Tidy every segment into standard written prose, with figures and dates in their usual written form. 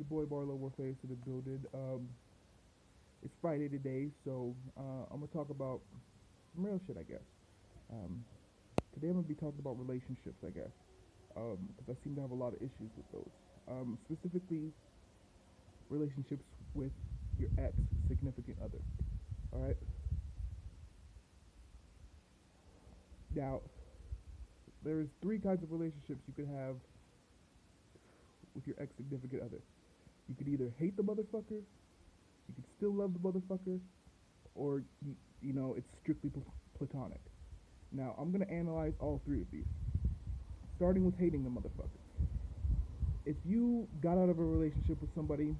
your boy Marlo Warface to the building. It's Friday today, so I'm gonna talk about some real shit, I guess. Um, Today I'm gonna be talking about relationships, I guess, because I seem to have a lot of issues with those. Specifically, relationships with your ex significant other. All right. Now, there's three kinds of relationships you could have with your ex significant other. You could either hate the motherfucker, you could still love the motherfucker, or it's strictly platonic. Now, I'm gonna analyze all three of these, starting with hating the motherfucker. If you got out of a relationship with somebody,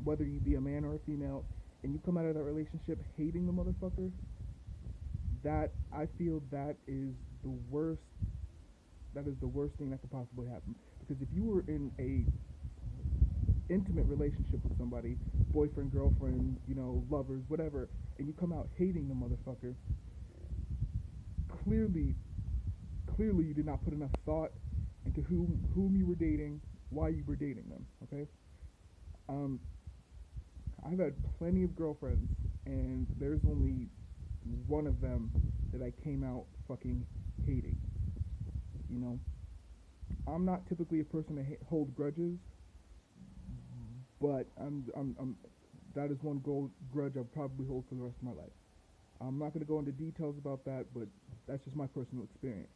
whether you be a man or a female, and you come out of that relationship hating the motherfucker, that I feel the worst. That is the worst thing that could possibly happen. Because if you were in a intimate relationship with somebody, boyfriend, girlfriend, lovers, whatever, and you come out hating the motherfucker, clearly, clearly you did not put enough thought into whom you were dating, why you were dating them. Okay. Um, I've had plenty of girlfriends, and there's only one of them that I came out fucking hating. You know, I'm not typically a person to hold grudges, but that is one grudge I'll probably hold for the rest of my life. I'm not going to go into details about that, but that's just my personal experience.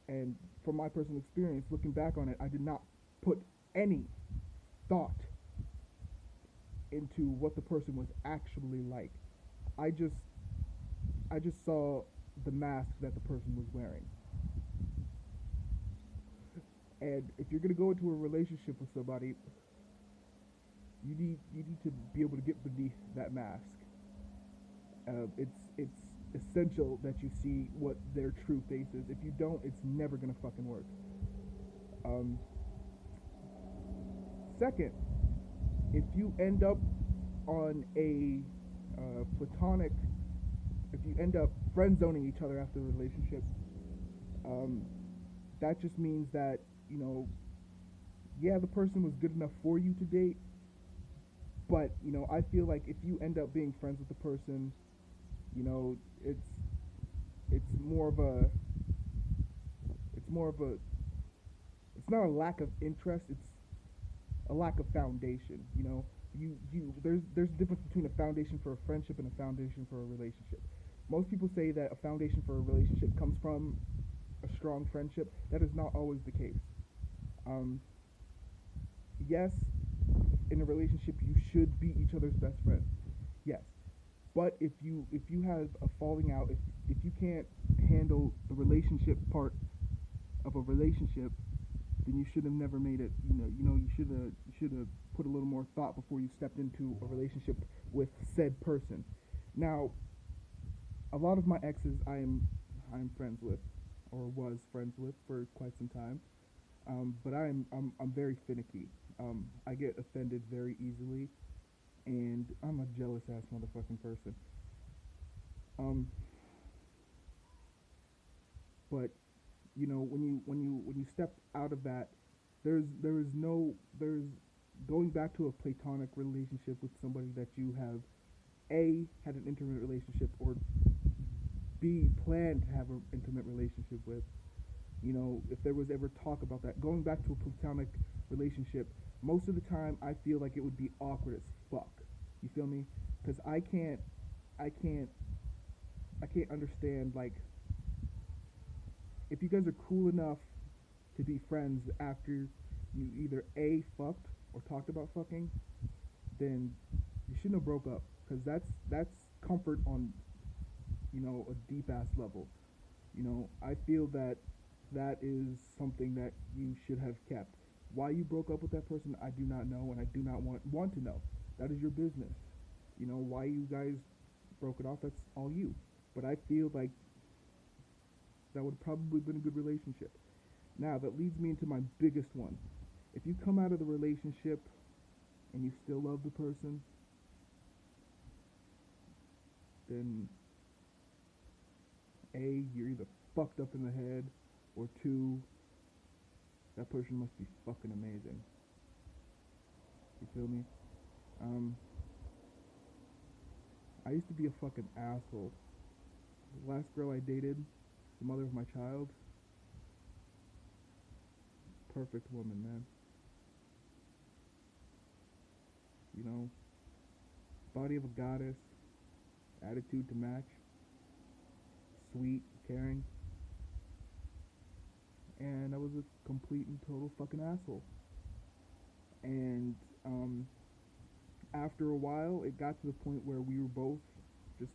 And from my personal experience, looking back on it, I did not put any thought into what the person was actually like. I just I just saw the mask that the person was wearing. And if you're gonna go into a relationship with somebody, you need to be able to get beneath that mask. It's essential that you see what their true face is. If you don't, it's never gonna fucking work. Um, Second, if you end up on a platonic, if you end up friend zoning each other after the relationship, um, that just means that yeah, the person was good enough for you to date, but I feel like if you end up being friends with the person, you know, it's it's more of a it's more of a it's not a lack of interest, it's a lack of foundation. There's a difference between a foundation for a friendship and a foundation for a relationship. Most people say that a foundation for a relationship comes from a strong friendship. That is not always the case. Um, yes, in a relationship you should be each other's best friends. Yes, but if you have a falling out, if you can't handle the relationship part of a relationship, then you should have never made it. You should have put a little more thought before you stepped into a relationship with said person. Now, a lot of my exes I'm friends with, or was friends with for quite some time. But I'm very finicky. I get offended very easily, and I'm a jealous ass motherfucking person. Um, but when you step out of that, there's going back to a platonic relationship with somebody that you have a had an intimate relationship, or b planned to have an intimate relationship with. If there was ever talk about that, going back to a platonic relationship, most of the time I feel like it would be awkward as fuck. You feel me? Because I can't, I can't understand, like, if you guys are cool enough to be friends after you either a fucked or talked about fucking, then you shouldn't have broke up. Because that's comfort on a deep ass level. I feel that that is something that you should have kept. Why you broke up with that person, I do not know, and I do not want to know. That is your business. Why you guys broke it off, that's all you. But I feel like that would probably been a good relationship. Now that leads me into my biggest one. If you come out of the relationship and you still love the person, then A, you're either fucked up in the head, or two, that person must be fucking amazing. feel me? Um, I used to be a fucking asshole. The last girl I dated, the mother of my child, perfect woman, man. You know, body of a goddess, attitude to match, sweet, caring, and I was a complete and total fucking asshole. And after a while, it got to the point where we were both just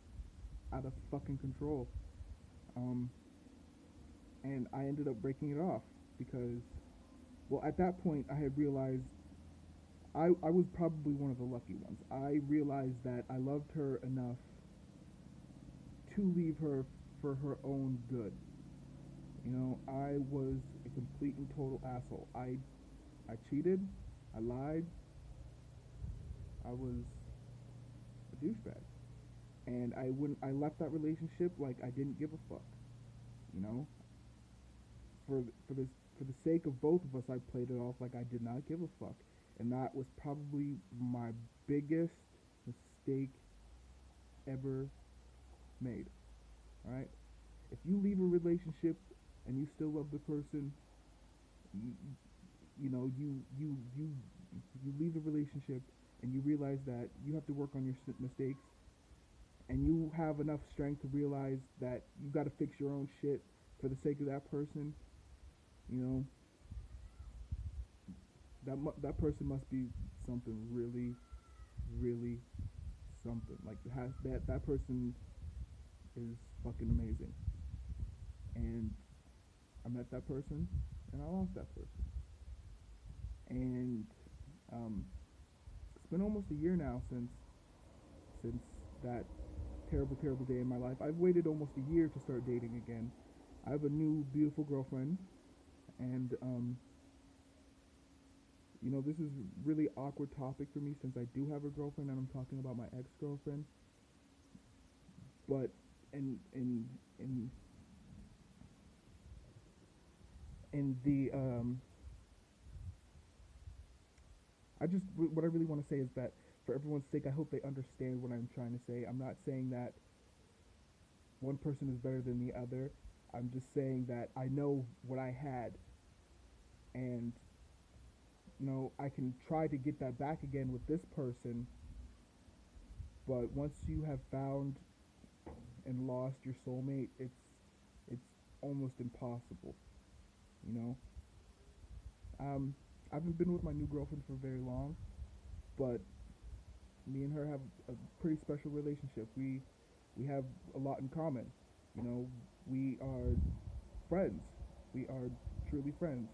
out of fucking control. Um, and I ended up breaking it off because, well, at that point, I had realized I was probably one of the lucky ones. I realized that I loved her enough to leave her for her own good. You know, I was a complete and total asshole. I cheated, I lied, I was a douchebag, and I left that relationship like I didn't give a fuck. You know, for the sake of both of us, I played it off like I did not give a fuck, and that was probably my biggest mistake ever made. All right, if you leave a relationship and you still love the person, you, you know you leave the relationship and you realize that you have to work on your mistakes, and you have enough strength to realize that you got to fix your own shit for the sake of that person. You know, that person must be something really, really something. Like that person is fucking amazing. And I met that person, and I lost that person. And um, it's been almost a year now since that terrible, terrible day in my life. I've waited almost a year to start dating again. I have a new, beautiful girlfriend, and you know, this is a really awkward topic for me since I do have a girlfriend and I'm talking about my ex-girlfriend. But in in the I just what I really want to say is that for everyone's sake, I hope they understand what I'm trying to say. I'm not saying that one person is better than the other. I'm just saying that I know what I had, and you know, I can try to get that back again with this person, but once you have found and lost your soulmate, it's almost impossible, you know. I haven't been with my new girlfriend for very long, but me and her have a pretty special relationship. We have a lot in common. You know, we are friends. We are truly friends.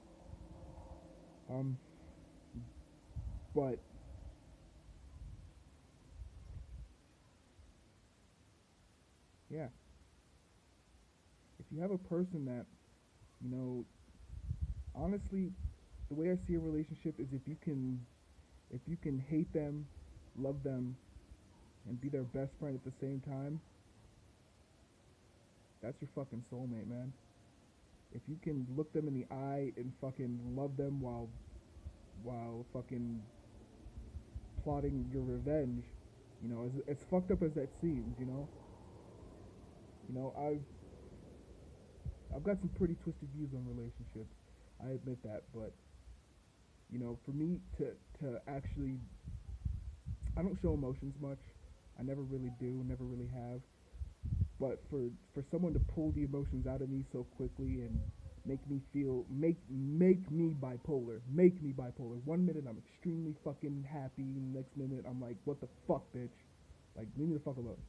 Um, but yeah, if you have a person that, you know, honestly, the way I see a relationship is if you can hate them, love them, and be their best friend at the same time, that's your fucking soulmate, man. If you can look them in the eye and fucking love them while fucking plotting your revenge, you know, as fucked up as that seems, you know, I've got some pretty twisted views on relationships. I admit that, but you know, for me to actually, I don't show emotions much. I never really do, never really have. But for someone to pull the emotions out of me so quickly and make me bipolar. 1 minute I'm extremely fucking happy, next minute I'm like, what the fuck, bitch? Like, leave me the fuck alone.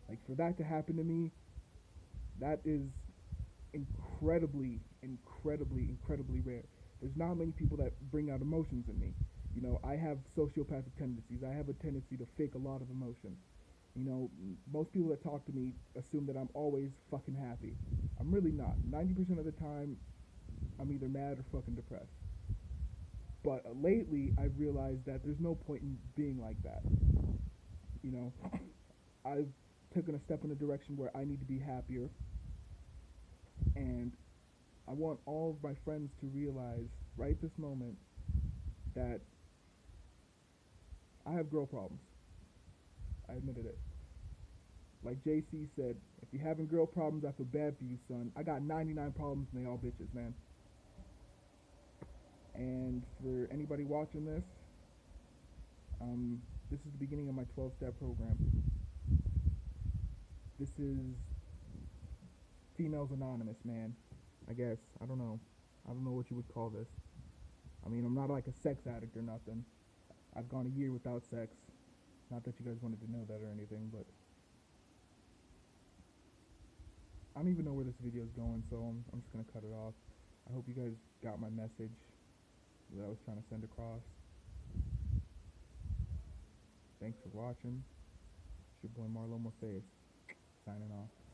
Like, for that to happen to me, that is incredibly rare. There's not many people that bring out emotions in me. You know, I have sociopathic tendencies. I have a tendency to fake a lot of emotion. You know, most people that talk to me assume that I'm always fucking happy. I'm really not. 90% of the time, I'm either mad or fucking depressed. But lately, I've realized that there's no point in being like that. You know, I've taken a step in a direction where I need to be happier, and I want all of my friends to realize right this moment that I have girl problems. I admitted it. Like JC said, if you're having girl problems, I feel bad for you, son. I got 99 problems and they all bitches, man. And for anybody watching this, this is the beginning of my 12-step program. This is Females Anonymous, man. I guess. I don't know. I don't know what you would call this. I mean, I'm not like a sex addict or nothing. I've gone a year without sex. Not that you guys wanted to know that or anything, but I don't even know where this video is going, so I'm just going to cut it off. I hope you guys got my message that I was trying to send across. Thanks for watching. It's your boy Marlo Morpheus, signing off.